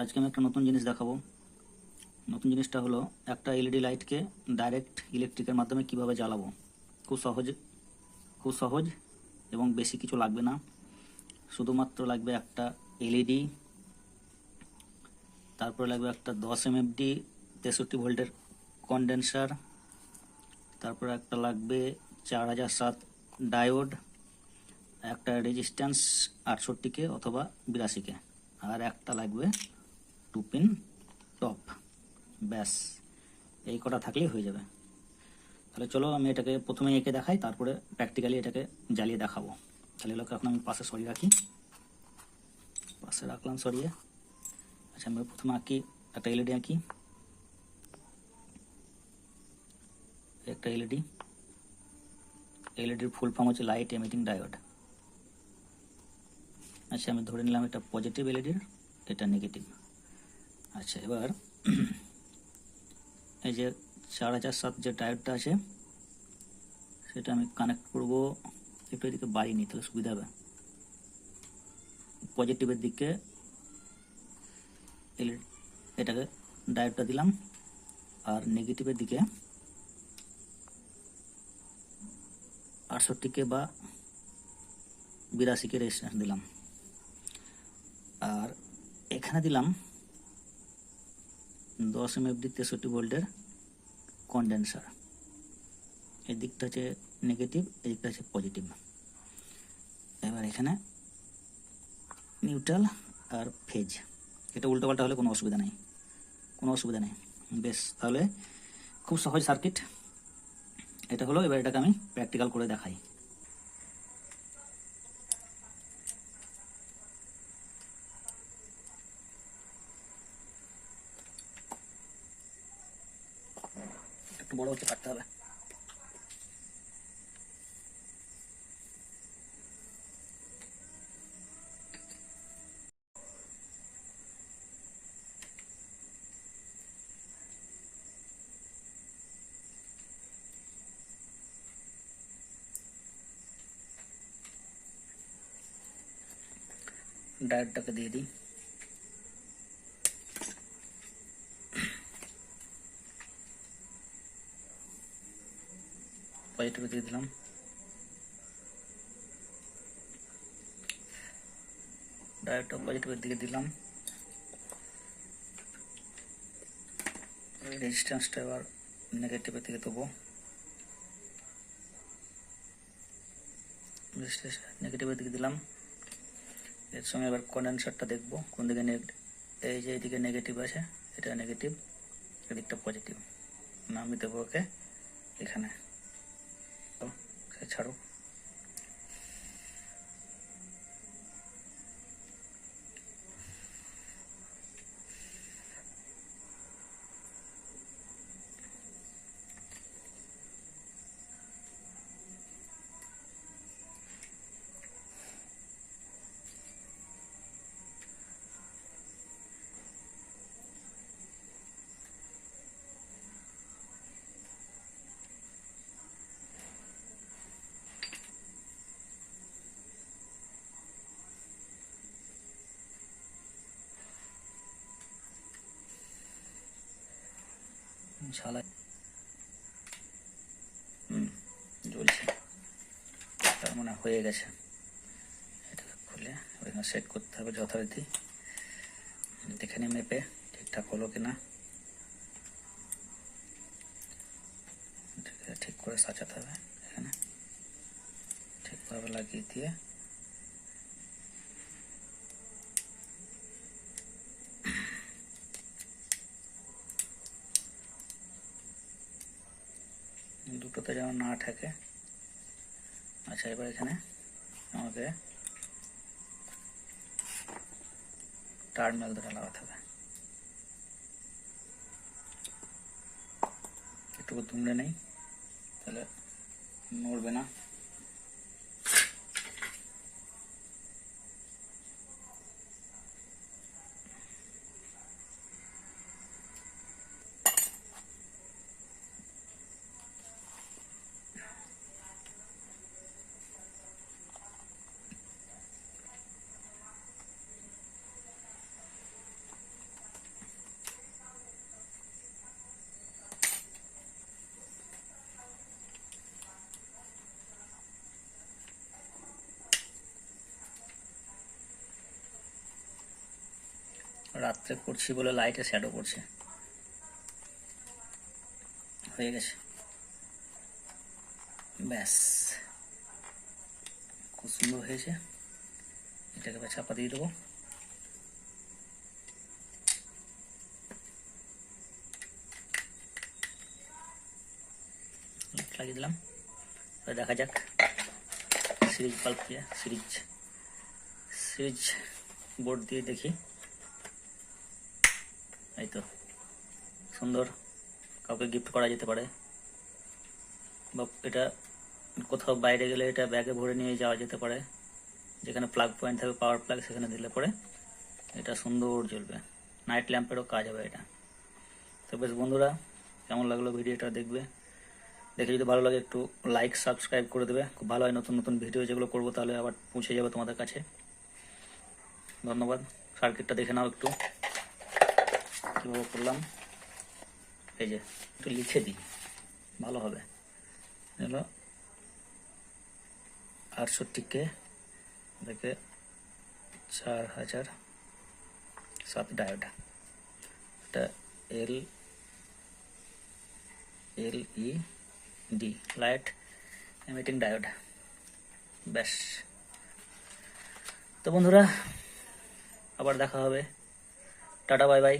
আজকে আমি একটা নতুন জিনিস দেখাবো। নতুন জিনিসটা হলো একটা এলইডি লাইটকে ডাইরেক্ট ইলেকট্রিকের মাধ্যমে কিভাবে জ্বালাবো। খুব সহজ এবং বেশি কিছু লাগবে না। শুধুমাত্র লাগবে একটা এলইডি, তারপরে লাগবে একটা 10 এমএফডি 63 ভোল্টের কন্ডেন্সার, তারপরে একটা লাগবে 4007 ডায়োড, একটা রেজিস্ট্যান্স 68K অথবা 82K, আর একটা লাগবে 2 পিন টপ। ব্যাস, এই কটা থাকলেই হয়ে যাবে। তাহলে চলো আমি এটাকে প্রথমে এঁকে দেখাই, তারপরে প্র্যাকটিক্যালি এটাকে জ্বালিয়ে দেখাবো। তাহলে এগুলোকে এখন আমি পাশে সরিয়ে রাখি, পাশে রাখলাম সরিয়ে। আচ্ছা, আমি প্রথমে আঁকি একটা এলইডি আঁকি, একটা এলইডির ফুল ফর্ম হচ্ছে লাইট এমিটিং ডায়োড। আচ্ছা, আমি ধরে নিলাম এটা পজিটিভ এলইডির, এটা নেগেটিভ। আচ্ছা, এবার এই যে 4007 যে ডায়োডটা আছে সেটা আমি কানেক্ট করব। একটু এদিকে বাড়িয়ে নিই তাহলে সুবিধা হবে। পজিটিভের দিকে এটাকে ডায়োডটা দিলাম, আর নেগেটিভের দিকে 68K বা 82K রেজিস্ট্যান্স দিলাম, আর এখানে দিলাম 10 এমএফডি 63 ভোল্টের কন্ডেন্সার। এই দিকটা হচ্ছে নেগেটিভ, এই দিকটা হচ্ছে পজিটিভ। এবার এখানে নিউট্রাল আর ফেজ, এটা উল্টোপাল্টা হলে কোনো অসুবিধা নেই। বেশ, তাহলে খুব সহজ সার্কিট এটা হলো। এবার এটাকে আমি প্র্যাকটিক্যাল করে দেখাই। একটু বড় হচ্ছে, কাটতে হবে। ডায়োডটাকে দিয়ে দিই। পজিটিভ দিয়ে দিলাম, ডায়োডটা পজিটিভের দিকে দিলাম। রেজিস্ট্যান্সটা এবার নেগেটিভের দিকে দেবো, নেগেটিভের দিকে দিলাম। এর সঙ্গে এবার কন্ডেন্সারটা দেখবো কোন দিকে এই যে এইদিকে নেগেটিভ আছে, এটা নেগেটিভ, এদিকটা পজিটিভ। আমি দেবো ওকে এখানে, ছাড়ো। ঝালাই জ্বলছে, তার মানে হয়ে গেছে। এটাকে খুলে এখানে সেট করতে হবে যথারীতি। দেখে নিই মেপে ঠিকঠাক হলো কিনা, ঠিক করে সাজাতে হবে। এখানে ঠিকভাবে লাগিয়ে দিয়ে দুটোতে যেন না ঠেকে। আচ্ছা, এবার এখানে আমাকে টার্মিনাল দুটো লাগাতে হবে। একটু দুমড়ে নেই, তাহলে নড়বে না। রাত্রে করছি বলে লাইটে শ্যাডো পড়ছে। হয়ে গেছে, ব্যাস খুব সুন্দর হয়েছে। এটাকে এবার চাপা দিয়ে দেবো। লাগিয়ে দিলাম। এবার দেখা যাক সিরিজ বাল্ব দিয়ে সিরিজ বোর্ড দিয়ে দেখি। এই তো সুন্দর, কাউকে গিফট করা যেতে পারে, বা এটা কোথাও বাইরে গেলে এটা ব্যাগে ভরে নিয়ে যাওয়া যেতে পারে। যেখানে প্লাগ পয়েন্ট থাকবে, পাওয়ার প্লাগ, সেখানে দিলে পরে এটা সুন্দর জ্বলবে। নাইট ল্যাম্পেরও কাজ হবে এটা। তো বেশ বন্ধুরা, কেমন লাগলো ভিডিওটা দেখবে, দেখে যদি ভালো লাগে একটু লাইক সাবস্ক্রাইব করে দেবে, খুব ভালো হয়। নতুন নতুন ভিডিও যেগুলো করবো তাহলে আবার পৌঁছে যাবে তোমাদের কাছে। ধন্যবাদ। সার্কিটটা দেখে নাও একটু কীভাবে করলাম। এই যে একটু লিখে দিই, ভালো হবে। হলো 68K থেকে 4007 ডায়োড। এটা LED লাইট এমিটিং ডায়োড। ব্যাস। তো বন্ধুরা, আবার দেখা হবে। Tata, bye bye.